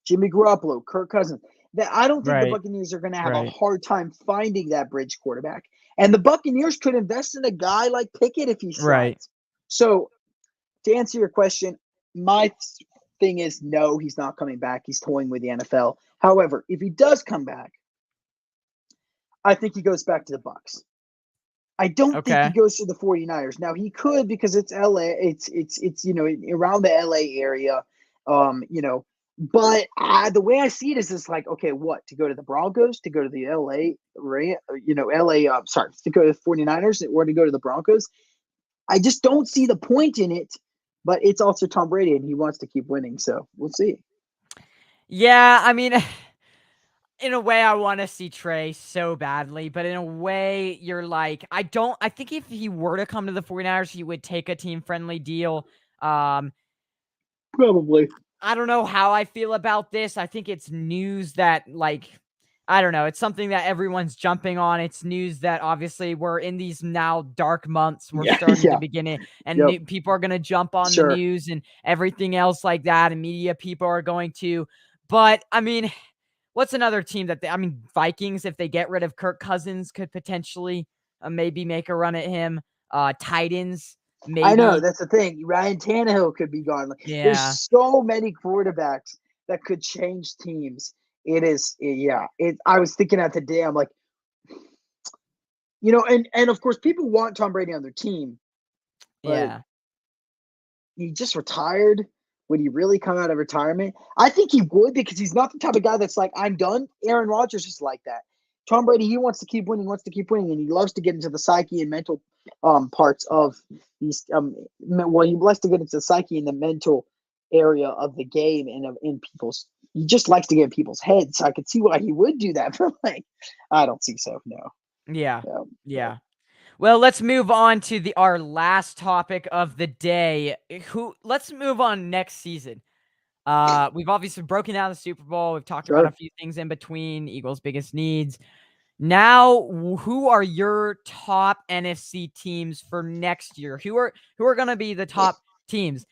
Jimmy Garoppolo, Kirk Cousins. That I don't think the Right. Buccaneers are going to have a Right. hard time finding that bridge quarterback. And the Buccaneers could invest in a guy like Pickett if he Right. slides. So to answer your question, my thing is no, he's not coming back. He's toying with the NFL. However, if he does come back, I think he goes back to the Bucs. I don't think he Okay. goes to the 49ers. Now he could because it's LA, it's around the LA area. But the way I see it is it's like, okay, what? To go to the Broncos, to go to the LA, to go to the 49ers or to go to the Broncos. I just don't see the point in it, but it's also Tom Brady and he wants to keep winning, so we'll see. Yeah, I mean, in a way, I want to see Trey so badly, but in a way, you're like, I think if he were to come to the 49ers, he would take a team-friendly deal. Um, Probably. I don't know how I feel about this. I think it's news that, like, I don't know. It's something that everyone's jumping on. It's news that obviously we're in these now dark months. We're Yeah, starting to yeah. begin it, and Yep. people are going to jump on the Sure. news and everything else like that, and media people are going to. But I mean, what's another team that Vikings, if they get rid of Kirk Cousins, could potentially maybe make a run at him. Titans, I know maybe. that's the thing. Ryan Tannehill could be gone. Like, there's Yeah. so many quarterbacks that could change teams. It is, yeah. I was thinking that today. I'm like, and of course, people want Tom Brady on their team, but Yeah. he just retired. Would he really come out of retirement? I think he would because he's not the type of guy that's like, I'm done. Aaron Rodgers is like that. Tom Brady, he wants to keep winning, and he loves to get into the psyche and mental parts of these. He loves to get into the psyche and the mental area of the game and in people's. He just likes to get in people's heads. So I could see why he would do that, but like, I don't see so. No, Yeah. no, no. Yeah. Well, let's move on to our last topic of the day. Let's move on next season. We've obviously broken down the Super Bowl. We've talked about a Sure. few things in between, Eagles' biggest needs. Now, who are your top NFC teams for next year? Who are going to be the top teams?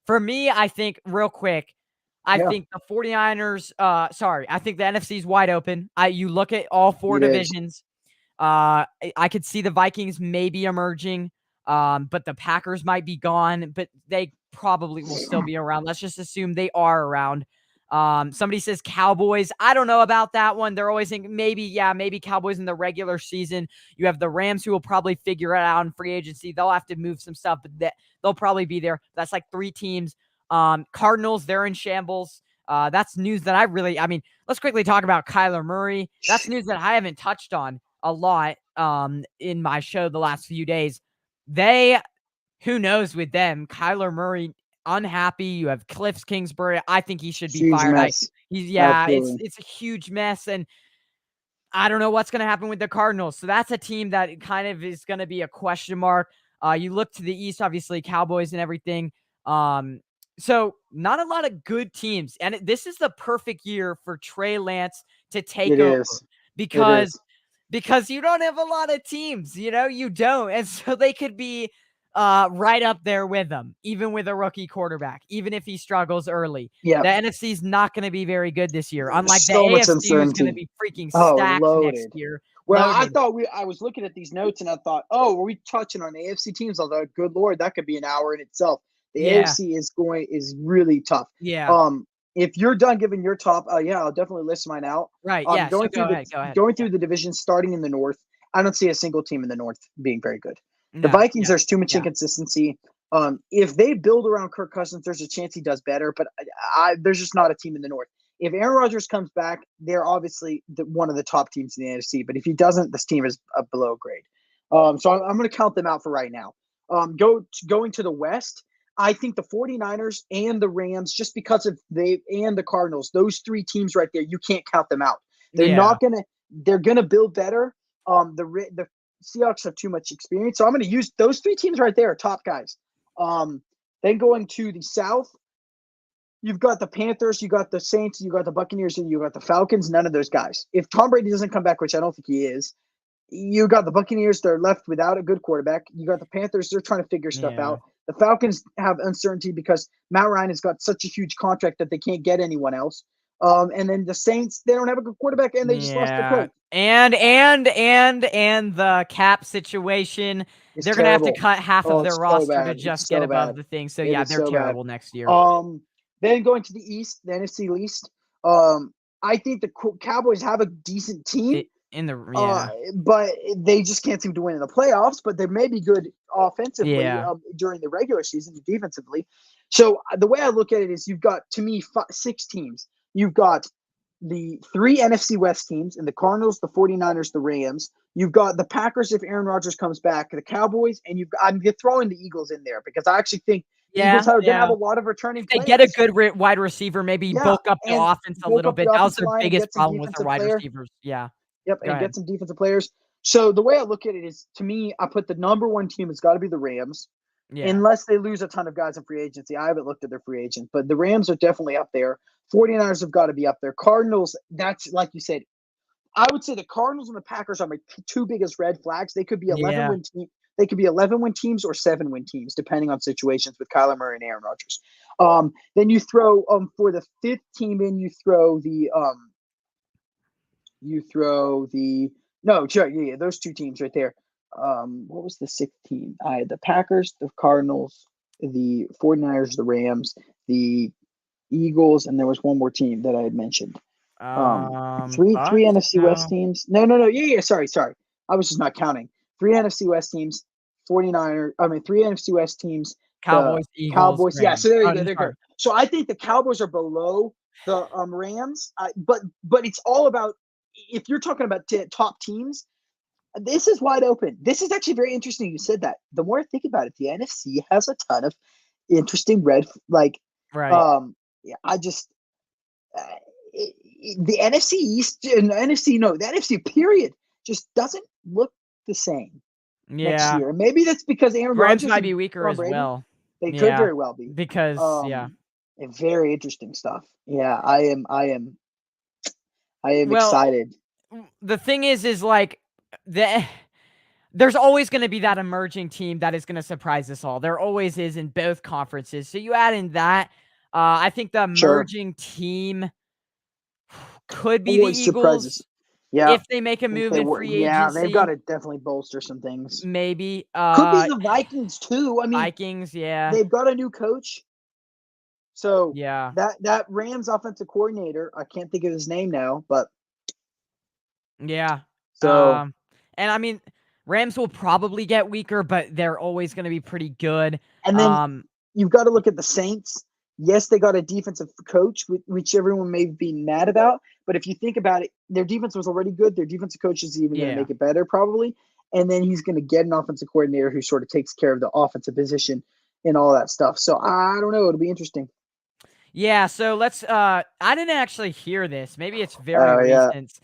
For me, I think real quick, I Yeah, think the 49ers, I think the NFC is wide open. You look at all four it is. divisions. I could see the Vikings maybe emerging, but the Packers might be gone, but they probably will still be around. Let's just assume they are around. Somebody says Cowboys. I don't know about that one. They're always thinking maybe Cowboys in the regular season. You have the Rams who will probably figure it out in free agency. They'll have to move some stuff, but they'll probably be there. That's like three teams. Cardinals, they're in shambles. That's news that let's quickly talk about Kyler Murray. That's news that I haven't touched on a lot in my show the last few days. Who knows with them? Kyler Murray unhappy. You have Cliff Kingsbury. I think he should be Huge fired. mess. Absolutely. It's a huge mess, and I don't know what's going to happen with the Cardinals. So that's a team that kind of is going to be a question mark. You look to the East, obviously Cowboys and everything. So not a lot of good teams, and this is the perfect year for Trey Lance to take It over is. It because is. you don't have a lot of teams, you don't. And so they could be right up there with them, even with a rookie quarterback, even if he struggles early. Yeah. The NFC is not going to be very good this year, unlike the So much AFC, who's going to uncertainty. be freaking Oh, stacked next loaded. year. Well, Loaded. I was looking at these notes and I thought, oh, were we touching on AFC teams? Although, good Lord, that could be an hour in itself. The Yeah. AFC is really tough. Yeah. If you're done giving your top, yeah, I'll definitely list mine out. Right. Yeah. So Going go through ahead. Go ahead. going Yeah. through the divisions, starting in the North, I don't see a single team in the North being very good. The No. Vikings, Yeah. there's too much Yeah. inconsistency. If they build around Kirk Cousins, there's a chance he does better, but there's just not a team in the North. If Aaron Rodgers comes back, they're obviously one of the top teams in the NFC. But if he doesn't, this team is below grade. So I'm going to count them out for right now. Going to the West, I think the 49ers and the Rams, just because of and the Cardinals, those three teams right there, you can't count them out. They're Yeah. not going to they're going to build better. The Seahawks have too much experience, so I'm going to use those three teams right there, top guys. Then going to the South, you've got the Panthers, you got the Saints, you got the Buccaneers, and you got the Falcons. None of those guys. If Tom Brady doesn't come back, which I don't think he is, you got the Buccaneers. They're left without a good quarterback. You got the Panthers. They're trying to figure stuff out. The Falcons have uncertainty because Matt Ryan has got such a huge contract that they can't get anyone else. And then the Saints, they don't have a good quarterback, and they just lost their coach. And the cap situation, they're gonna have to cut half of their roster to just get above the thing. So yeah, they're terrible next year. Then going to the East, the NFC East. I think the Cowboys have a decent team. But they just can't seem to win in the playoffs. But they may be good offensively during the regular season, defensively. So the way I look at it is, you've got, to me, 6 teams. You've got the 3 NFC West teams, and the Cardinals, the 49ers, the Rams. You've got the Packers if Aaron Rodgers comes back, the Cowboys, and I'm throwing the Eagles in there because I actually think Eagles are going to have a lot of returning players. They get a good wide receiver, maybe bulk up the offense a little bit. That was their biggest problem with their wide receivers. Yeah. Yep, and get some defensive players. So the way I look at it is, to me, I put the number 1 team has got to be the Rams, unless they lose a ton of guys in free agency. I haven't looked at their free agents, but the Rams are definitely up there. 49ers have got to be up there. Cardinals, that's like you said. I would say the Cardinals and the Packers are my 2 biggest red flags. They could be 11-win teams. They could be 11-win teams or 7-win teams, depending on situations with Kyler Murray and Aaron Rodgers. Then you throw for the 5th team in, you throw the those 2 teams right there. What was the 6th team? I had the Packers, the Cardinals, the 49ers, the Rams, the Eagles, and there was one more team that I had mentioned. Three NFC West teams. No. Sorry. I was just not counting. 3 NFC West teams, 3 NFC West teams. Cowboys, Eagles, Cowboys. Rams. Yeah, so there you go. They're good. So I think the Cowboys are below the Rams. But it's all about, if you're talking about top teams, this is wide open. This is actually very interesting you said that. The more I think about it, the NFC has a ton of interesting the NFC East and the NFC period just doesn't look the same next year. Maybe that's because Aaron Rodgers might be weaker as well. They could very well be because very interesting stuff. Yeah, I am excited. The thing is like there's always going to be that emerging team that is going to surprise us all. There always is in both conferences. So you add in that, I think the emerging team could be the Eagles. Surprises. Yeah, if they make a move in free agency. Yeah, they've got to definitely bolster some things. Maybe. Could be the Vikings too. I mean, Vikings, yeah. They've got a new coach. So yeah, that Rams offensive coordinator, I can't think of his name now, but yeah. So and I mean, Rams will probably get weaker, but they're always going to be pretty good. And then you've got to look at the Saints. Yes, they got a defensive coach, which everyone may be mad about. But if you think about it, their defense was already good. Their defensive coach is even going to make it better, probably. And then he's going to get an offensive coordinator who sort of takes care of the offensive position and all that stuff. So I don't know. It'll be interesting. Yeah, so let's I didn't actually hear this. Maybe it's very recent.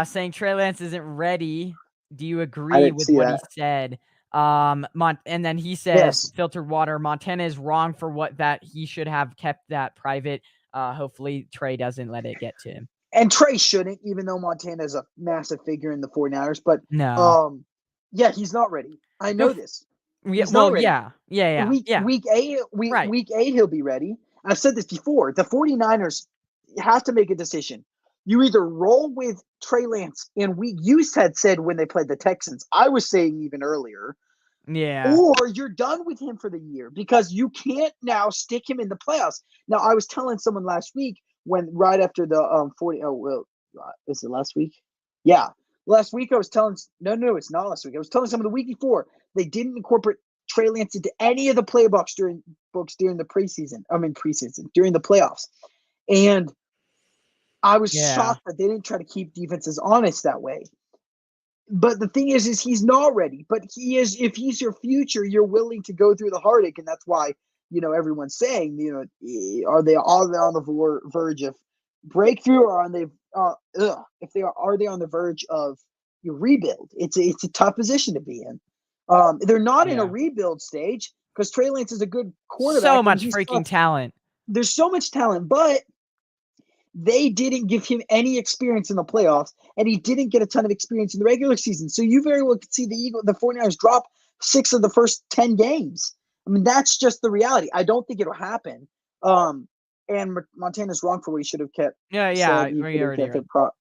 Saying Trey Lance isn't ready. Do you agree with what he said? And then he says, filtered water, Montana is wrong for what that he should have kept that private. Hopefully Trey doesn't let it get to him. And Trey shouldn't, even though Montana is a massive figure in the 49ers. But yeah, he's not ready. I know this. He's not ready. Yeah. Week 8, he'll be ready. I've said this before. The 49ers have to make a decision. You either roll with Trey Lance, and you said when they played the Texans. I was saying even earlier. Yeah. Or you're done with him for the year because you can't now stick him in the playoffs. Now, I was telling someone last week right after the 40. Oh, well, is it last week? Yeah. Last week I was telling – no, it's not last week. I was telling someone the week before they didn't incorporate Trey Lance into any of the playbooks during the preseason. During the playoffs. And I was shocked that they didn't try to keep defenses honest that way. But the thing is he's not ready. But he is. If he's your future, you're willing to go through the heartache, and that's why everyone's saying, are they on the verge of breakthrough, or are they if they are they on the verge of your rebuild? It's a tough position to be in. They're not in a Yeah. rebuild stage because Trey Lance is a good So quarterback and much he's freaking tough. talent. There's so much talent, but they didn't give him any experience in the playoffs, and he didn't get a ton of experience in the regular season. So you very well could see the 49ers drop 6 of the first 10 games. I mean, that's just the reality. I don't think it'll happen. And Montana's wrong for what he should have kept. Yeah, Said he we could have already kept heard. it.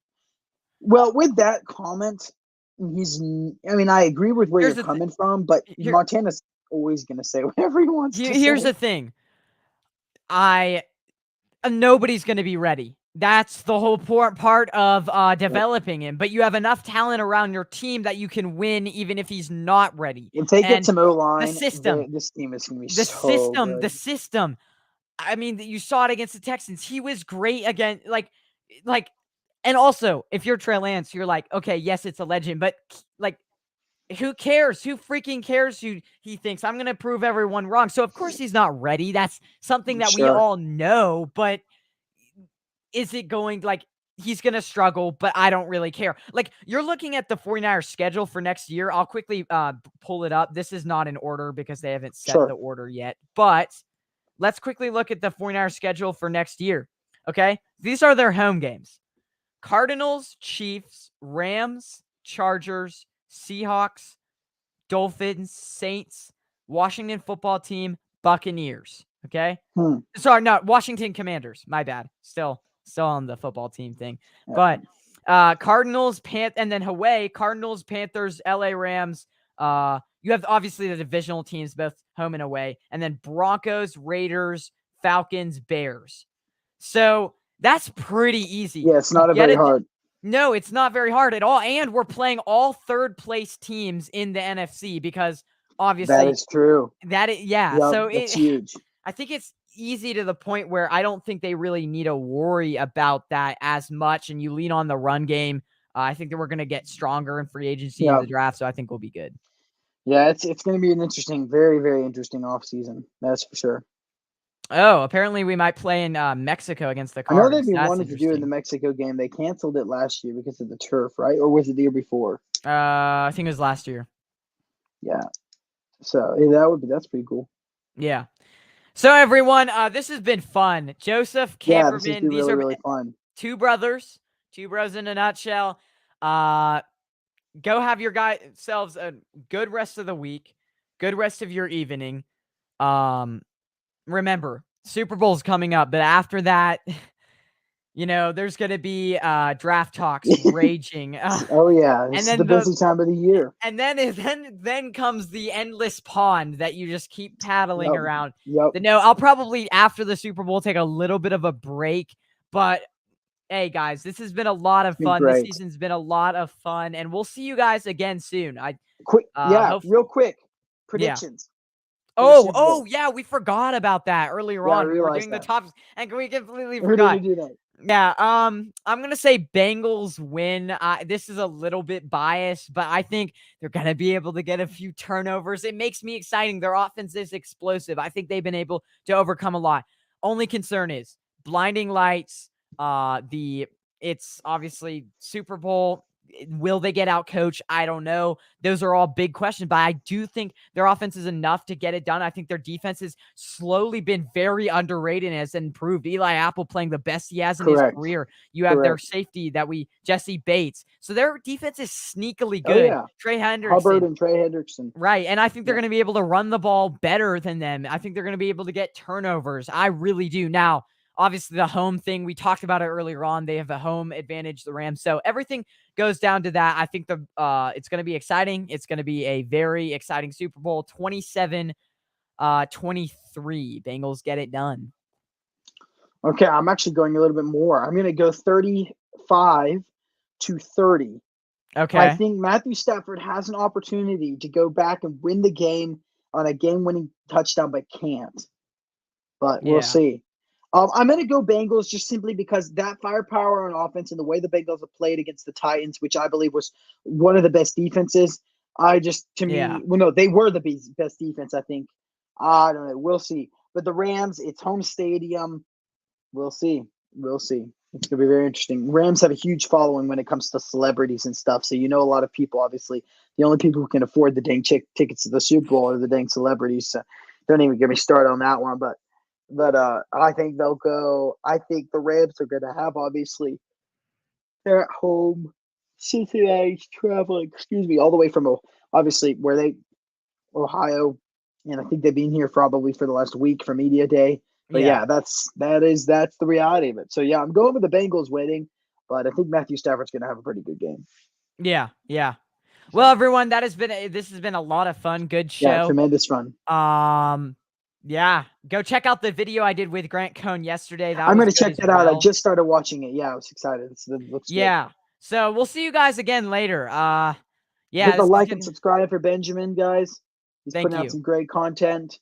Well, with that comment, I mean, I agree with where Here's you're the coming from, but here Montana's always going to say whatever he wants to here's say. the thing. Nobody's going to be ready. That's the whole part of Yep. developing him. But you have enough talent around your team that you can win even if he's not ready. If they get And some O the line, system, this team is going to be the so system, the good. system. I mean, you saw it against the Texans. He was great again. Like, and also, if you're Trey Lance, you're like, okay, yes, it's a legend, but like, who cares? Who freaking cares who he thinks? I'm going to prove everyone wrong. So, of course, he's not ready. That's something that we Sure. all know, but is it going like he's going to struggle, but I don't really care. Like, you're looking at the 49ers schedule for next year. I'll quickly pull it up. This is not in order because they haven't set the Sure. order yet, but let's quickly look at the 49ers schedule for next year. Okay. These are their home games: Cardinals, Chiefs, Rams, Chargers, Seahawks, Dolphins, Saints, Washington football team, Buccaneers. Okay. Hmm. Sorry, no, Washington Commanders. My bad. Still on the football team thing. Yeah. But Cardinals, and then Hawaii, Cardinals, Panthers, LA Rams. You have obviously the divisional teams, both home and away, and then Broncos, Raiders, Falcons, Bears. So that's pretty easy. Yeah, it's You not a get very it. hard. No, it's not very hard at all. And we're playing all third place teams in the NFC because That obviously is true. yeah. Yep, So that's huge. I think it's easy to the point where I don't think they really need to worry about that as much. And you lean on the run game. I think that we're going to get stronger in free agency in Yeah. the draft. So I think we'll be good. Yeah, it's going to be an interesting, very, very interesting offseason. That's for sure. Oh, apparently we might play in Mexico against the I know they've Cards. been That's wanting to do it in the interesting. Mexico game. They canceled it last year because of the turf, right? Or was it the year before? I think it was last year. Yeah. So that's pretty cool. Yeah. So everyone, this has been fun. Joseph Yeah, this has Kamperman. been These really, are really fun. two brothers, two bros in a nutshell. Go have yourselves a good rest of the week, good rest of your evening. Remember, Super Bowl's coming up, but after that, there's going to be draft talks raging. Oh yeah, And this is the then busy time of the year. then comes the endless pond that you just keep paddling Yep. around. Yep. I'll probably after the Super Bowl take a little bit of a break, but hey guys, this has been a lot of It's been fun. This great. season's been a lot of fun, and we'll see you guys again soon. Quick, yeah, Hope real quick. yeah. Predictions for the Super Bowl. Yeah, we forgot about that earlier Yeah, I on. We were realized doing the that. tops, and we completely Who did we forgot. do that? Yeah, I'm gonna say Bengals win. This is a little bit biased, but I think they're gonna be able to get a few turnovers. It makes me exciting. Their offense is explosive. I think they've been able to overcome a lot. Only concern is blinding lights. It's obviously Super Bowl. Will they get out coached? I don't know. Those are all big questions, but I do think their offense is enough to get it done. I think their defense has slowly been very underrated and has improved. Eli Apple playing the best he has in his Correct. career. You have their Correct. safety Jesse Bates. So their defense is sneakily Oh good. yeah. Trey Hubbard Hendrickson. and Trey Hendrickson. Right. And I think they're Yeah. going to be able to run the ball better than them. I think they're going to be able to get turnovers. I really do. Now, obviously, the home thing, we talked about it earlier on. They have a home advantage, the Rams. So everything goes down to that. I think it's going to be exciting. It's going to be a very exciting Super Bowl. 27-23. Bengals get it done. Okay, I'm actually going a little bit more. I'm going to go 35-30. Okay. I think Matthew Stafford has an opportunity to go back and win the game on a game-winning touchdown, but can't. But we'll see. I'm going to go Bengals just simply because that firepower on offense and the way the Bengals have played against the Titans, which I believe was one of the best defenses. They were the best defense, I think. I don't know. We'll see. But the Rams, it's home stadium. We'll see. It's gonna be very interesting. Rams have a huge following when it comes to celebrities and stuff. So a lot of people. Obviously, the only people who can afford the dang tickets to the Super Bowl are the dang celebrities. So don't even get me started on that one. But I think they'll go. I think the Rams are gonna have, obviously, they're at home. Cincinnati's traveling. Excuse me, all the way from obviously where they Ohio, and I think they've been here probably for the last week for media day. But Yeah. yeah, that's the reality of it. So yeah, I'm going with the Bengals winning, but I think Matthew Stafford's going to have a pretty good game. Yeah. Yeah. So Well, everyone, this has been a lot of fun. Good yeah, show. tremendous fun. Yeah, go check out the video I did with Grant Cohn yesterday. That I'm was going to good check as that out. I well. just started watching it. Yeah, I was excited. It looks good. Yeah. So we'll see you guys again later. Yeah, Hit the this is like and getting. subscribe for Benjamin, guys. He's Thank putting out you. some great content.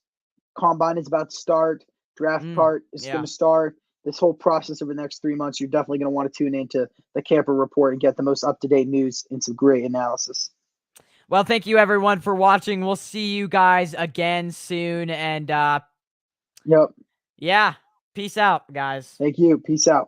Combine is about to start. Draft part is going Yeah. to start. This whole process over the next 3 months, you're definitely going to want to tune into the Camper Report and get the most up-to-date news and some great analysis. Well, thank you everyone for watching. We'll see you guys again soon. And Yep. yeah, peace out, guys. Thank you. Peace out.